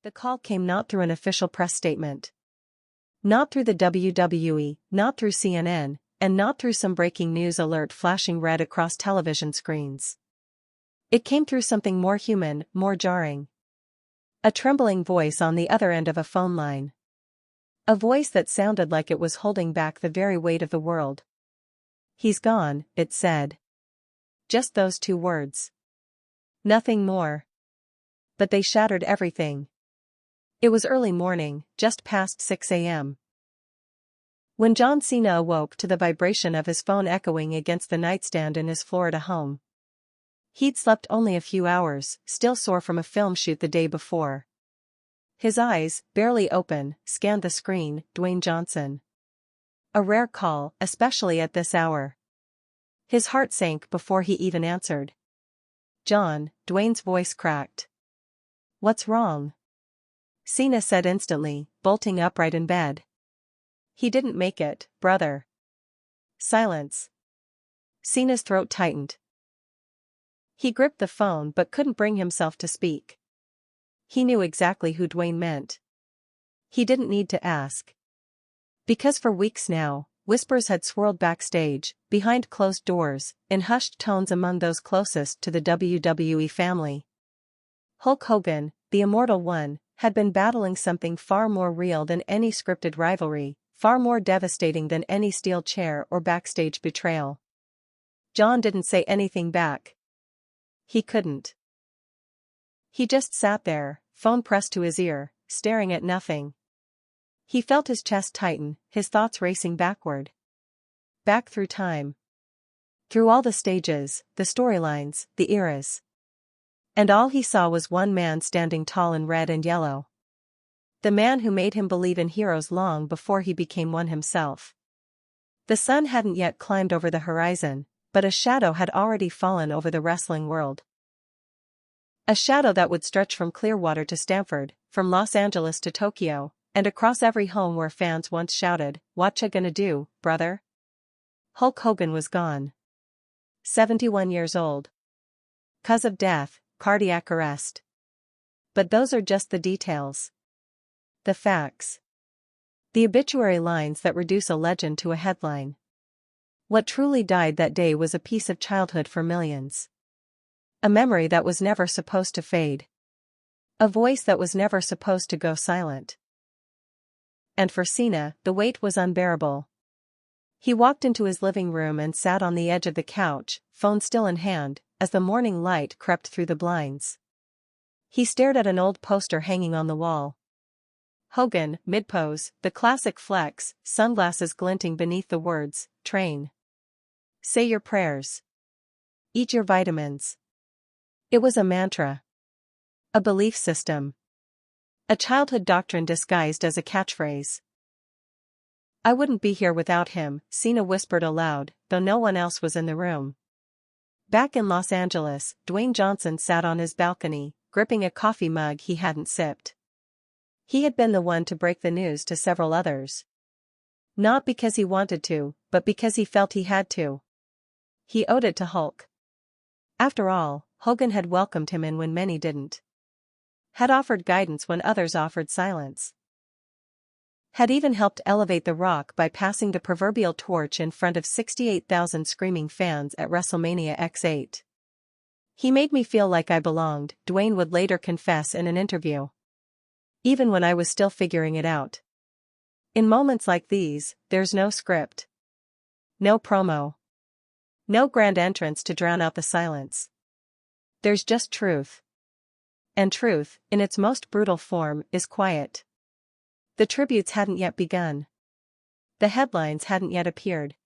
The call came not through an official press statement. Not through the WWE, not through CNN, and not through some breaking news alert flashing red across television screens. It came through something more human, more jarring. A trembling voice on the other end of a phone line. A voice that sounded like it was holding back the very weight of the world. "He's gone," it said. Just those two words. Nothing more. But they shattered everything. It was early morning, just past 6 a.m. when John Cena awoke to the vibration of his phone echoing against the nightstand in his Florida home. He'd slept only a few hours, still sore from a film shoot the day before. His eyes, barely open, scanned the screen. Dwayne Johnson. A rare call, especially at this hour. His heart sank before he even answered. "John," Dwayne's voice cracked. "What's wrong?" Cena said instantly, bolting upright in bed. "He didn't make it, brother." Silence. Cena's throat tightened. He gripped the phone but couldn't bring himself to speak. He knew exactly who Dwayne meant. He didn't need to ask. Because for weeks now, whispers had swirled backstage, behind closed doors, in hushed tones among those closest to the WWE family. Hulk Hogan, the Immortal One, had been battling something far more real than any scripted rivalry, far more devastating than any steel chair or backstage betrayal. John didn't say anything back. He couldn't. He just sat there, phone pressed to his ear, staring at nothing. He felt his chest tighten, his thoughts racing backward. Back through time. Through all the stages, the storylines, the eras. And all he saw was one man standing tall in red and yellow. The man who made him believe in heroes long before he became one himself. The sun hadn't yet climbed over the horizon, but a shadow had already fallen over the wrestling world. A shadow that would stretch from Clearwater to Stamford, from Los Angeles to Tokyo, and across every home where fans once shouted, "Whatcha gonna do, brother?" Hulk Hogan was gone. 71 years old. 'Cause of death, cardiac arrest. But those are just the details. The facts. The obituary lines that reduce a legend to a headline. What truly died that day was a piece of childhood for millions. A memory that was never supposed to fade. A voice that was never supposed to go silent. And for Cena, the weight was unbearable. He walked into his living room and sat on the edge of the couch, phone still in hand, as the morning light crept through the blinds. He stared at an old poster hanging on the wall. Hogan, mid-pose, the classic flex, sunglasses glinting beneath the words, "Train. Say your prayers. Eat your vitamins." It was a mantra. A belief system. A childhood doctrine disguised as a catchphrase. "I wouldn't be here without him," Cena whispered aloud, though no one else was in the room. Back in Los Angeles, Dwayne Johnson sat on his balcony, gripping a coffee mug he hadn't sipped. He had been the one to break the news to several others. Not because he wanted to, but because he felt he had to. He owed it to Hulk. After all, Hogan had welcomed him in when many didn't. Had offered guidance when others offered silence. Had even helped elevate The Rock by passing the proverbial torch in front of 68,000 screaming fans at WrestleMania X8. "He made me feel like I belonged," Dwayne would later confess in an interview. "Even when I was still figuring it out." In moments like these, there's no script. No promo. No grand entrance to drown out the silence. There's just truth. And truth, in its most brutal form, is quiet. The tributes hadn't yet begun. The headlines hadn't yet appeared.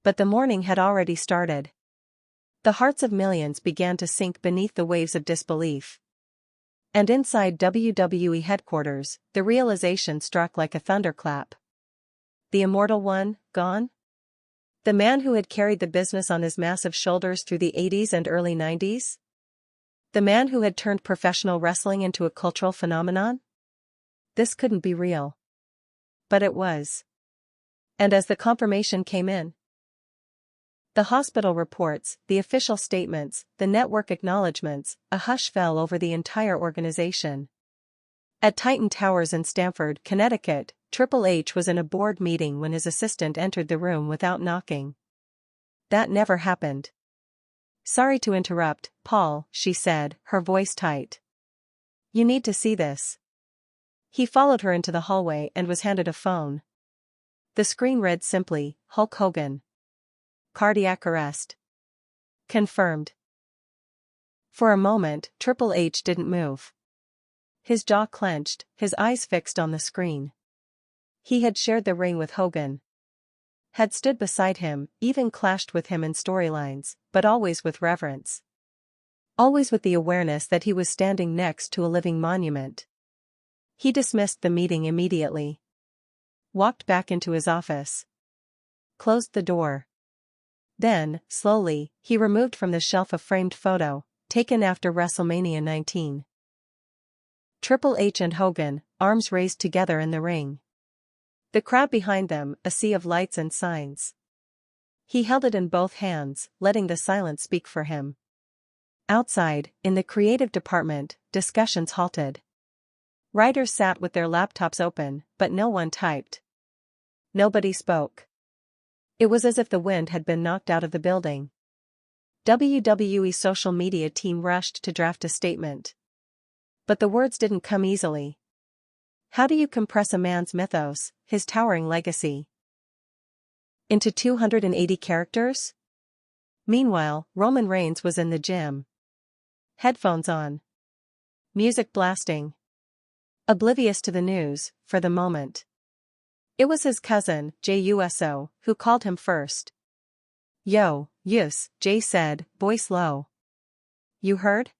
But the morning had already started. The hearts of millions began to sink beneath the waves of disbelief. And inside WWE headquarters, the realization struck like a thunderclap. The Immortal One, gone? The man who had carried the business on his massive shoulders through the 80s and early 90s? The man who had turned professional wrestling into a cultural phenomenon? This couldn't be real. But it was. And as the confirmation came in, the hospital reports, the official statements, the network acknowledgements, a hush fell over the entire organization. At Titan Towers in Stamford, Connecticut, Triple H was in a board meeting when his assistant entered the room without knocking. That never happened. "Sorry to interrupt, Paul," she said, her voice tight. "You need to see this." He followed her into the hallway and was handed a phone. The screen read simply, "Hulk Hogan. Cardiac arrest. Confirmed." For a moment, Triple H didn't move. His jaw clenched, his eyes fixed on the screen. He had shared the ring with Hogan. Had stood beside him, even clashed with him in storylines, but always with reverence. Always with the awareness that he was standing next to a living monument. He dismissed the meeting immediately. Walked back into his office. Closed the door. Then, slowly, he removed from the shelf a framed photo, taken after WrestleMania 19. Triple H and Hogan, arms raised together in the ring. The crowd behind them, a sea of lights and signs. He held it in both hands, letting the silence speak for him. Outside, in the creative department, discussions halted. Writers sat with their laptops open, but no one typed. Nobody spoke. It was as if the wind had been knocked out of the building. WWE social media team rushed to draft a statement. But the words didn't come easily. How do you compress a man's mythos, his towering legacy, into 280 characters? Meanwhile, Roman Reigns was in the gym. Headphones on. Music blasting. Oblivious to the news, for the moment. It was his cousin, Jey Uso, who called him first. "Yo, Us," Jey said, voice low. "You heard?"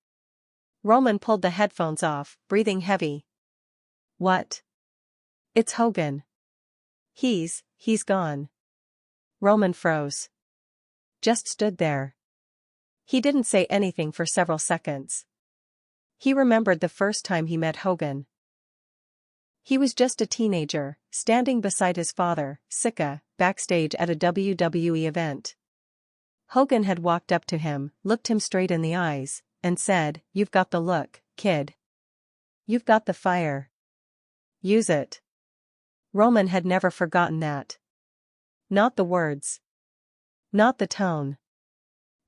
Roman pulled the headphones off, breathing heavy. "What?" "It's Hogan. He's gone." Roman froze. Just stood there. He didn't say anything for several seconds. He remembered the first time he met Hogan. He was just a teenager, standing beside his father, Sika, backstage at a WWE event. Hogan had walked up to him, looked him straight in the eyes, and said, "You've got the look, kid. You've got the fire. Use it." Roman had never forgotten that. Not the words. Not the tone.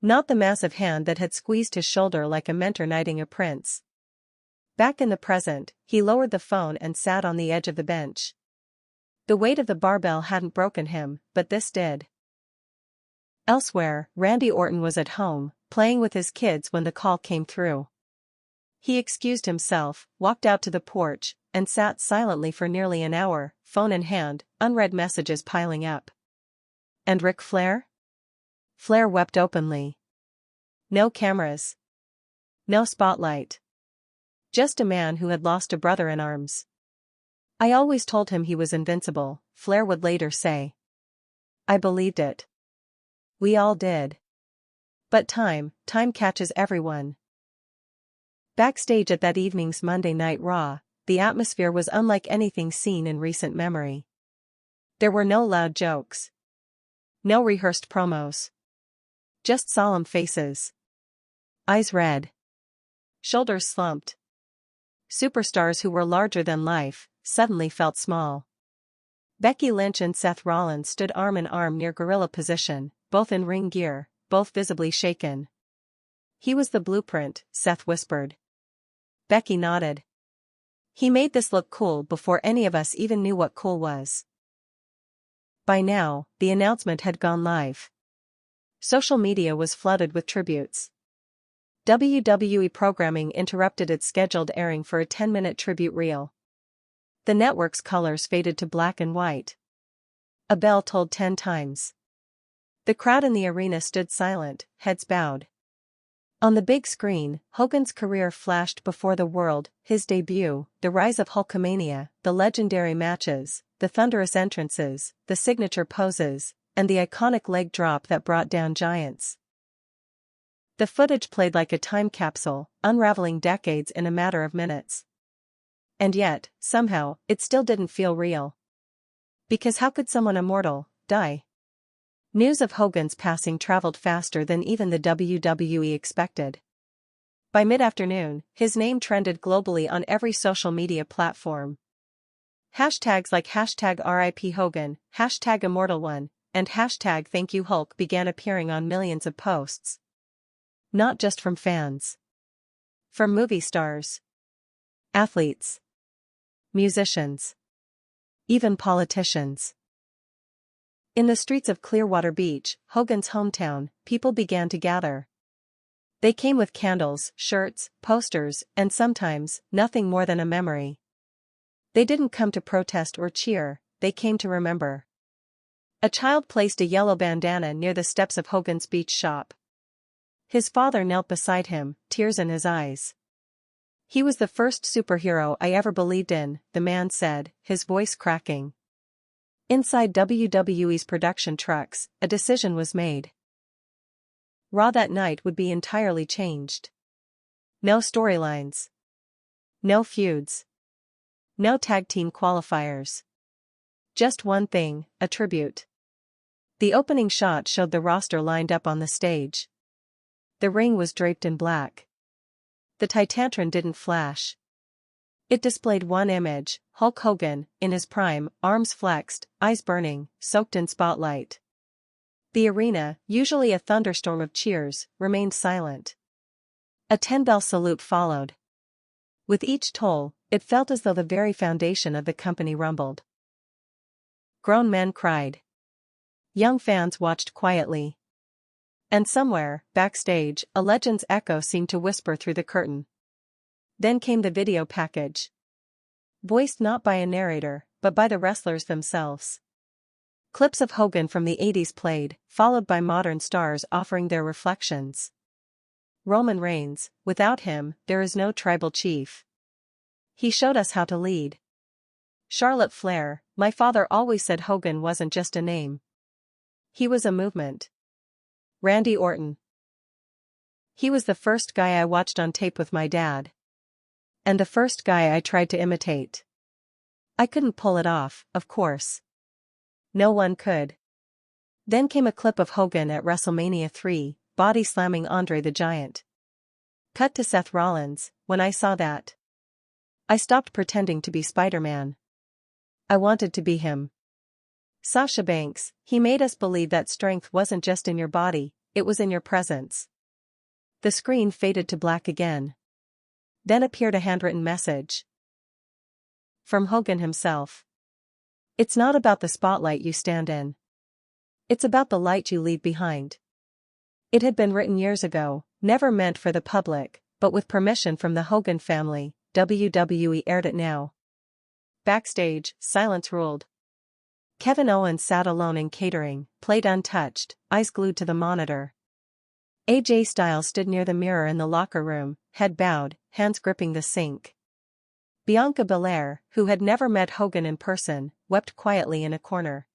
Not the massive hand that had squeezed his shoulder like a mentor knighting a prince. Back in the present, he lowered the phone and sat on the edge of the bench. The weight of the barbell hadn't broken him, but this did. Elsewhere, Randy Orton was at home, playing with his kids when the call came through. He excused himself, walked out to the porch, and sat silently for nearly an hour, phone in hand, unread messages piling up. And Ric Flair? Flair wept openly. No cameras. No spotlight. Just a man who had lost a brother in arms. "I always told him he was invincible," Flair would later say. "I believed it. We all did. But time catches everyone." Backstage at that evening's Monday Night Raw, the atmosphere was unlike anything seen in recent memory. There were no loud jokes. No rehearsed promos. Just solemn faces. Eyes red. Shoulders slumped. Superstars who were larger than life, suddenly felt small. Becky Lynch and Seth Rollins stood arm in arm near gorilla position, both in ring gear, both visibly shaken. "He was the blueprint," Seth whispered. Becky nodded. "He made this look cool before any of us even knew what cool was." By now, the announcement had gone live. Social media was flooded with tributes. WWE programming interrupted its scheduled airing for a 10-minute tribute reel. The network's colors faded to black and white. A bell tolled 10 times. The crowd in the arena stood silent, heads bowed. On the big screen, Hogan's career flashed before the world, his debut, the rise of Hulkamania, the legendary matches, the thunderous entrances, the signature poses, and the iconic leg drop that brought down giants. The footage played like a time capsule, unraveling decades in a matter of minutes. And yet, somehow, it still didn't feel real. Because how could someone immortal die? News of Hogan's passing traveled faster than even the WWE expected. By mid-afternoon, his name trended globally on every social media platform. Hashtags like hashtag RIP Hogan, hashtag Immortal One, and hashtag Thank You Hulk began appearing on millions of posts. Not just from fans. From movie stars, athletes, musicians, even politicians. In the streets of Clearwater Beach, Hogan's hometown, people began to gather. They came with candles, shirts, posters, and sometimes, nothing more than a memory. They didn't come to protest or cheer, they came to remember. A child placed a yellow bandana near the steps of Hogan's beach shop. His father knelt beside him, tears in his eyes. He was the first superhero I ever believed in, the man said, his voice cracking. Inside WWE's production trucks, a decision was made. Raw that night would be entirely changed. No storylines. No feuds. No tag team qualifiers. Just one thing, a tribute. The opening shot showed the roster lined up on the stage. The ring was draped in black. The Titantron didn't flash. It displayed one image, Hulk Hogan, in his prime, arms flexed, eyes burning, soaked in spotlight. The arena, usually a thunderstorm of cheers, remained silent. A 10-bell salute followed. With each toll, it felt as though the very foundation of the company rumbled. Grown men cried. Young fans watched quietly. And somewhere, backstage, a legend's echo seemed to whisper through the curtain. Then came the video package. Voiced not by a narrator, but by the wrestlers themselves. Clips of Hogan from the 80s played, followed by modern stars offering their reflections. Roman Reigns, without him, there is no tribal chief. He showed us how to lead. Charlotte Flair, my father always said Hogan wasn't just a name. He was a movement. Randy Orton. He was the first guy I watched on tape with my dad. And the first guy I tried to imitate. I couldn't pull it off, of course. No one could. Then came a clip of Hogan at WrestleMania 3, body slamming Andre the Giant. Cut to Seth Rollins. When I saw that, I stopped pretending to be Spider-Man. I wanted to be him. Sasha Banks, he made us believe that strength wasn't just in your body, it was in your presence. The screen faded to black again. Then appeared a handwritten message. From Hogan himself. It's not about the spotlight you stand in. It's about the light you leave behind. It had been written years ago, never meant for the public, but with permission from the Hogan family, WWE aired it now. Backstage, silence ruled. Kevin Owens sat alone in catering, plate untouched, eyes glued to the monitor. AJ Styles stood near the mirror in the locker room, head bowed, hands gripping the sink. Bianca Belair, who had never met Hogan in person, wept quietly in a corner.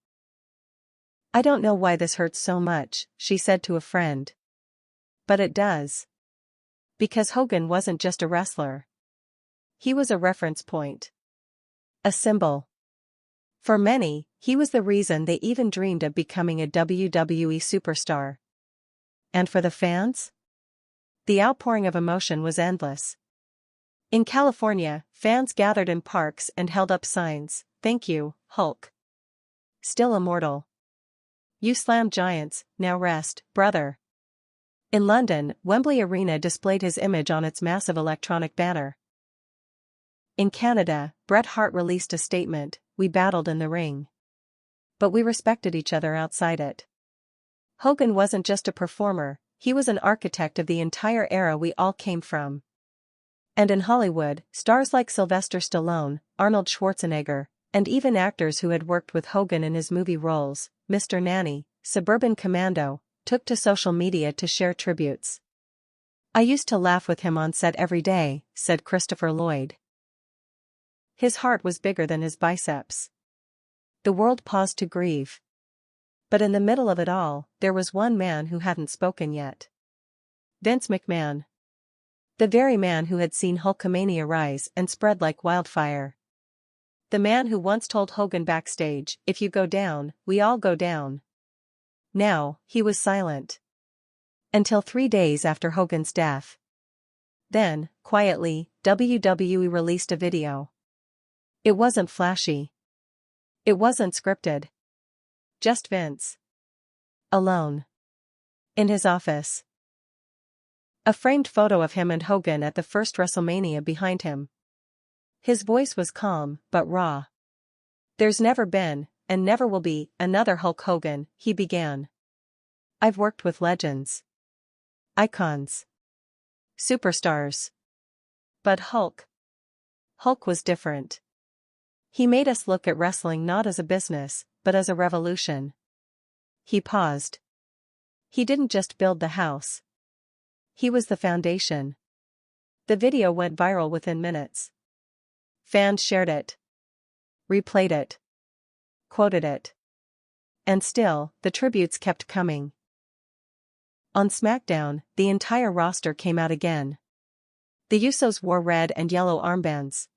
I don't know why this hurts so much, she said to a friend. But it does. Because Hogan wasn't just a wrestler. He was a reference point. A symbol. For many, he was the reason they even dreamed of becoming a WWE superstar. And for the fans? The outpouring of emotion was endless. In California, fans gathered in parks and held up signs, "Thank you, Hulk. Still immortal. You slammed giants, now rest, brother." In London, Wembley Arena displayed his image on its massive electronic banner. In Canada, Bret Hart released a statement, "We battled in the ring. But we respected each other outside it." Hogan wasn't just a performer, he was an architect of the entire era we all came from. And in Hollywood, stars like Sylvester Stallone, Arnold Schwarzenegger, and even actors who had worked with Hogan in his movie roles, Mr. Nanny, Suburban Commando, took to social media to share tributes. "I used to laugh with him on set every day," said Christopher Lloyd. His heart was bigger than his biceps. The world paused to grieve. But in the middle of it all, there was one man who hadn't spoken yet. Vince McMahon. The very man who had seen Hulkamania rise and spread like wildfire. The man who once told Hogan backstage, "If you go down, we all go down." Now, he was silent. Until 3 days after Hogan's death. Then, quietly, WWE released a video. It wasn't flashy. It wasn't scripted. Just Vince. Alone. In his office. A framed photo of him and Hogan at the first WrestleMania behind him. His voice was calm, but raw. "There's never been, and never will be, another Hulk Hogan," he began. "I've worked with legends. Icons. Superstars. But Hulk was different. He made us look at wrestling not as a business, but as a revolution." He paused. He didn't just build the house. He was the foundation. The video went viral within minutes. Fans shared it. Replayed it. Quoted it. And still, the tributes kept coming. On SmackDown, the entire roster came out again. The Usos wore red and yellow armbands.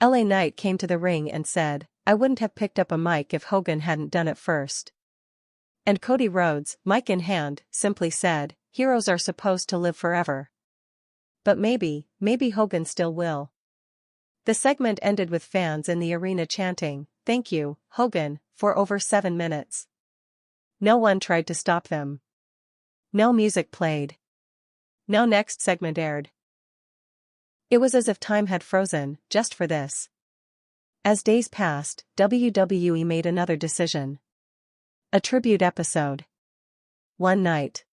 LA Knight came to the ring and said, "I wouldn't have picked up a mic if Hogan hadn't done it first." And Cody Rhodes, mic in hand, simply said, "Heroes are supposed to live forever. But maybe Hogan still will." The segment ended with fans in the arena chanting, "Thank you, Hogan," for over 7 minutes. No one tried to stop them. No music played. No next segment aired. It was as if time had frozen, just for this. As days passed, WWE made another decision. A tribute episode. One night.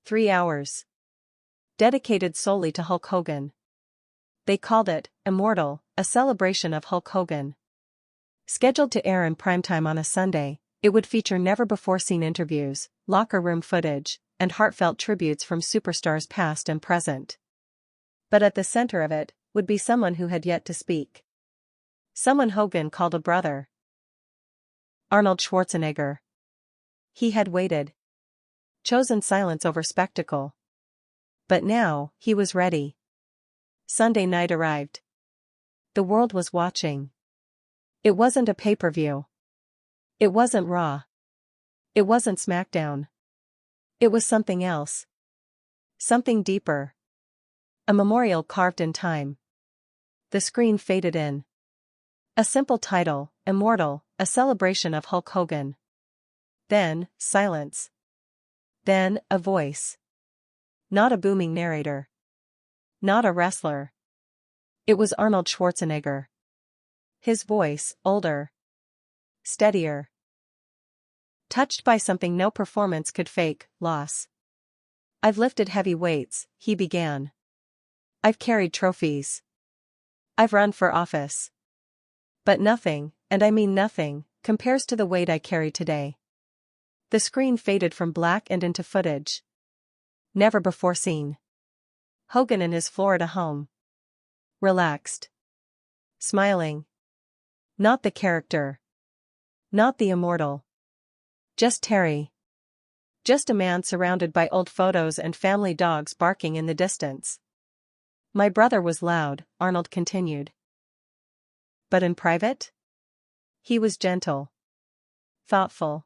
3 hours. Dedicated solely to Hulk Hogan. They called it Immortal, a celebration of Hulk Hogan. Scheduled to air in primetime on a Sunday, it would feature never-before-seen interviews, locker room footage, and heartfelt tributes from superstars past and present. But at the center of it would be someone who had yet to speak. Someone Hogan called a brother. Arnold Schwarzenegger. He had waited. Chosen silence over spectacle. But now, he was ready. Sunday night arrived. The world was watching. It wasn't a pay-per-view. It wasn't Raw. It wasn't SmackDown. It was something else. Something deeper. A memorial carved in time. The screen faded in. A simple title, Immortal, a celebration of Hulk Hogan. Then, silence. Then, a voice. Not a booming narrator. Not a wrestler. It was Arnold Schwarzenegger. His voice, older. Steadier. Touched by something no performance could fake, loss. "I've lifted heavy weights," he began. "I've carried trophies. I've run for office. But nothing, and I mean nothing, compares to the weight I carry today." The screen faded from black and into footage. Never before seen. Hogan in his Florida home. Relaxed. Smiling. Not the character. Not the immortal. Just Terry. Just a man surrounded by old photos and family dogs barking in the distance. "My brother was loud," Arnold continued. But in private? He was gentle. Thoughtful.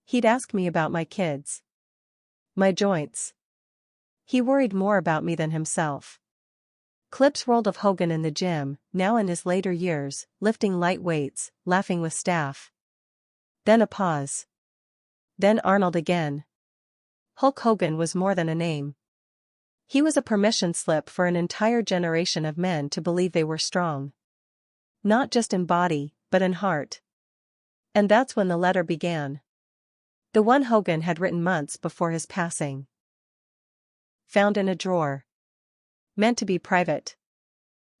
He'd ask me about my kids. My joints. He worried more about me than himself. Clips rolled of Hogan in the gym, now in his later years, lifting light weights, laughing with staff. Then a pause. Then Arnold again. Hulk Hogan was more than a name. He was a permission slip for an entire generation of men to believe they were strong. Not just in body, but in heart. And that's when the letter began. The one Hogan had written months before his passing. Found in a drawer. Meant to be private.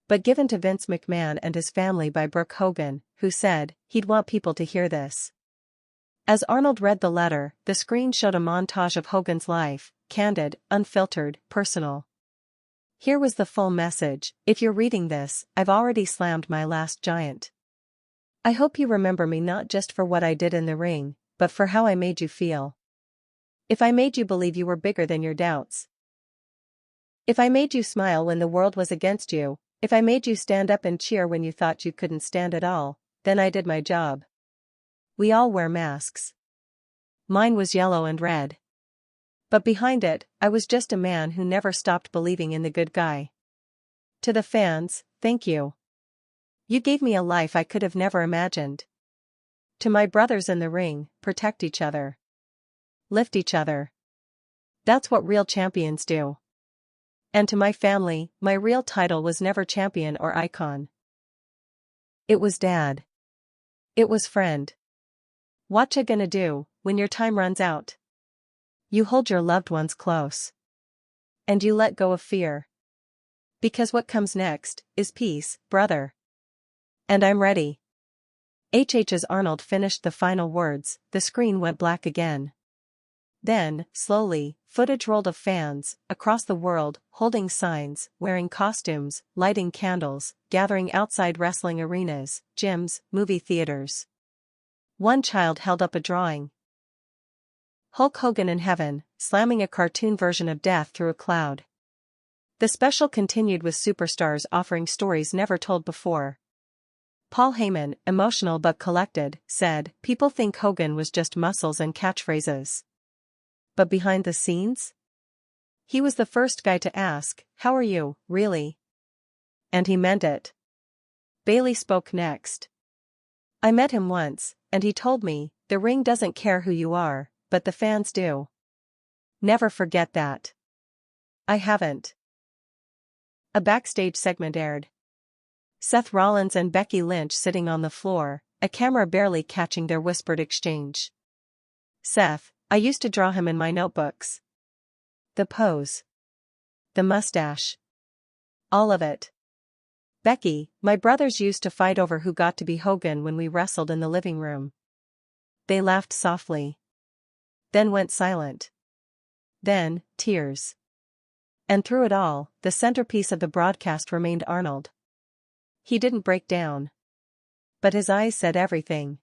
But given to Vince McMahon and his family by Brooke Hogan, who said he'd want people to hear this. As Arnold read the letter, the screen showed a montage of Hogan's life, candid, unfiltered, personal. Here was the full message: "If you're reading this, I've already slammed my last giant. I hope you remember me not just for what I did in the ring, but for how I made you feel. If I made you believe you were bigger than your doubts. If I made you smile when the world was against you, if I made you stand up and cheer when you thought you couldn't stand at all, then I did my job. We all wear masks. Mine was yellow and red. But behind it, I was just a man who never stopped believing in the good guy. To the fans, thank you. You gave me a life I could have never imagined. To my brothers in the ring, protect each other. Lift each other. That's what real champions do. And to my family, my real title was never champion or icon. It was dad. It was friend. What you gonna do when your time runs out? You hold your loved ones close. And you let go of fear. Because what comes next is peace, brother. And I'm ready. As Arnold finished the final words, the screen went black again. Then, slowly, footage rolled of fans, across the world, holding signs, wearing costumes, lighting candles, gathering outside wrestling arenas, gyms, movie theaters. One child held up a drawing. Hulk Hogan in heaven, slamming a cartoon version of death through a cloud. The special continued with superstars offering stories never told before. Paul Heyman, emotional but collected, said, "People think Hogan was just muscles and catchphrases. But behind the scenes? He was the first guy to ask, 'How are you, really?' And he meant it." Bailey spoke next. "I met him once, and he told me, 'The ring doesn't care who you are, but the fans do.' Never forget that." I haven't. A backstage segment aired. Seth Rollins and Becky Lynch sitting on the floor, a camera barely catching their whispered exchange. Seth, "I used to draw him in my notebooks. The pose. The mustache. All of it." Becky, "My brothers used to fight over who got to be Hogan when we wrestled in the living room." They laughed softly. Then went silent. Then, tears. And through it all, the centerpiece of the broadcast remained Arnold. He didn't break down. But his eyes said everything.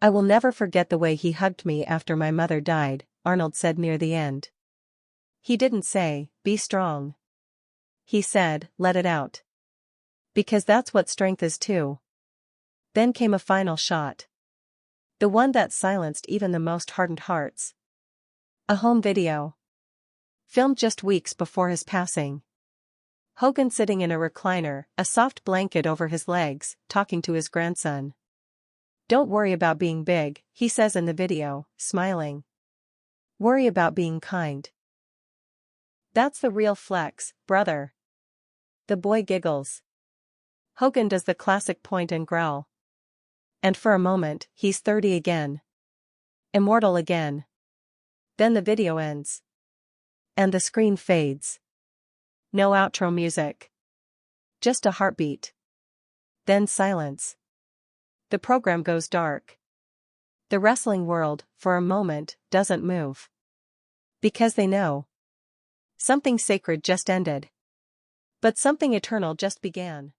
"I will never forget the way he hugged me after my mother died," Arnold said near the end. He didn't say, "Be strong." He said, "Let it out. Because that's what strength is too." Then came a final shot. The one that silenced even the most hardened hearts. A home video. Filmed just weeks before his passing. Hogan sitting in a recliner, a soft blanket over his legs, talking to his grandson. "Don't worry about being big," he says in the video, smiling. "Worry about being kind. That's the real flex, brother." The boy giggles. Hogan does the classic point and growl. And for a moment, he's 30 again. Immortal again. Then the video ends. And the screen fades. No outro music. Just a heartbeat. Then silence. The program goes dark. The wrestling world, for a moment, doesn't move. Because they know. Something sacred just ended. But something eternal just began.